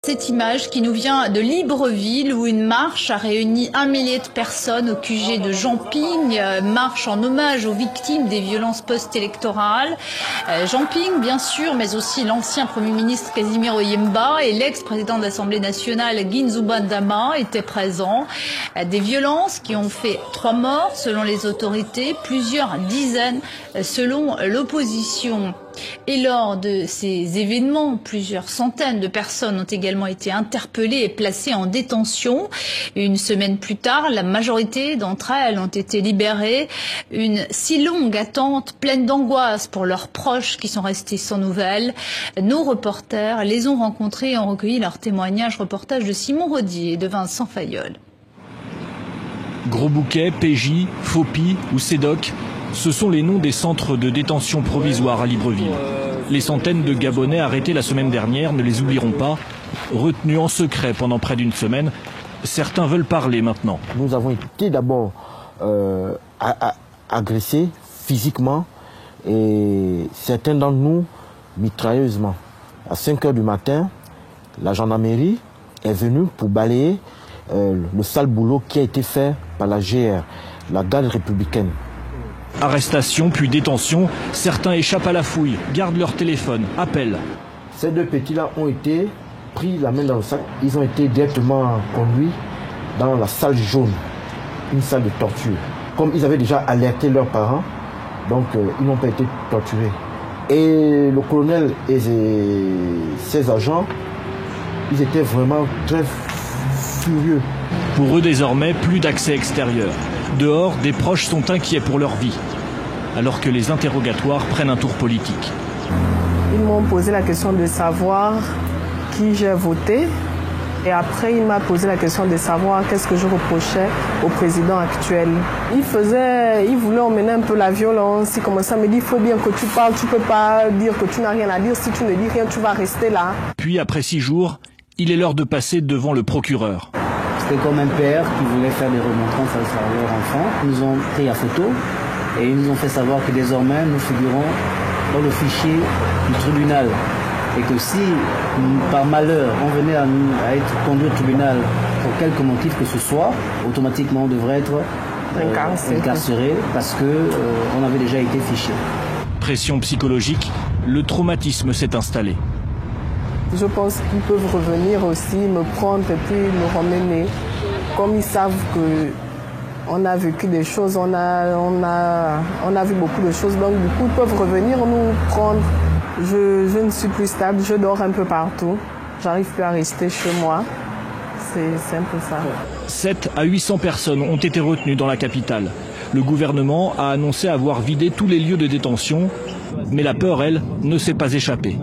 Cette image qui nous vient de Libreville où une marche a réuni 1 millier de personnes au QG de Jamping, marche en hommage aux victimes des violences post-électorales. Jamping bien sûr, mais aussi l'ancien Premier ministre Casimir Oyemba et l'ex-président de l'Assemblée nationale Guinzouba Ndama étaient présents. Des violences qui ont fait 3 morts selon les autorités, plusieurs dizaines selon l'opposition. Et lors de ces événements, plusieurs centaines de personnes ont également été interpellées et placées en détention. Une semaine plus tard, la majorité d'entre elles ont été libérées. Une si longue attente, pleine d'angoisse pour leurs proches qui sont restés sans nouvelles. Nos reporters les ont rencontrés et ont recueilli leurs témoignages. Reportage de Simon Rodier et de Vincent Fayolle. Gros Bouquet, PJ, Fopi ou Cédoc, ce sont les noms des centres de détention provisoire à Libreville. Les centaines de Gabonais arrêtés la semaine dernière ne les oublieront pas. Retenus en secret pendant près d'une semaine, certains veulent parler maintenant. Nous avons été d'abord agressés physiquement et certains d'entre nous mitrailleusement. À 5 h du matin, la gendarmerie est venue pour balayer le sale boulot qui a été fait par la GR, la garde républicaine. Arrestation puis détention, certains échappent à la fouille, gardent leur téléphone, appellent. Ces 2 petits-là ont été pris la main dans le sac, ils ont été directement conduits dans la salle jaune, une salle de torture. Comme ils avaient déjà alerté leurs parents, donc ils n'ont pas été torturés. Et le colonel et ses agents, ils étaient vraiment très furieux. Pour eux désormais, plus d'accès extérieur. Dehors, des proches sont inquiets pour leur vie, alors que les interrogatoires prennent un tour politique. Ils m'ont posé la question de savoir qui j'ai voté. Et après, il m'a posé la question de savoir qu'est-ce que je reprochais au président actuel. Il voulait emmener un peu la violence. Il commençait à me dire, il faut bien que tu parles, tu ne peux pas dire que tu n'as rien à dire. Si tu ne dis rien, tu vas rester là. Puis, après 6 jours, il est l'heure de passer devant le procureur. C'était comme un père qui voulait faire des remontrances à leur enfant. Ils nous ont pris la photo et ils nous ont fait savoir que désormais nous figurons dans le fichier du tribunal. Et que si, par malheur, on venait à être conduit au tribunal pour quelque motif que ce soit, automatiquement on devrait être incarcéré parce qu'on avait déjà été fiché. Pression psychologique, le traumatisme s'est installé. Je pense qu'ils peuvent revenir aussi, me prendre et puis me ramener. Comme ils savent qu'on a vécu des choses, on a vu beaucoup de choses, donc du coup ils peuvent revenir nous prendre. Je ne suis plus stable, je dors un peu partout. J'arrive plus à rester chez moi. C'est un peu ça. 7 à 800 personnes ont été retenues dans la capitale. Le gouvernement a annoncé avoir vidé tous les lieux de détention, mais la peur, elle, ne s'est pas échappée.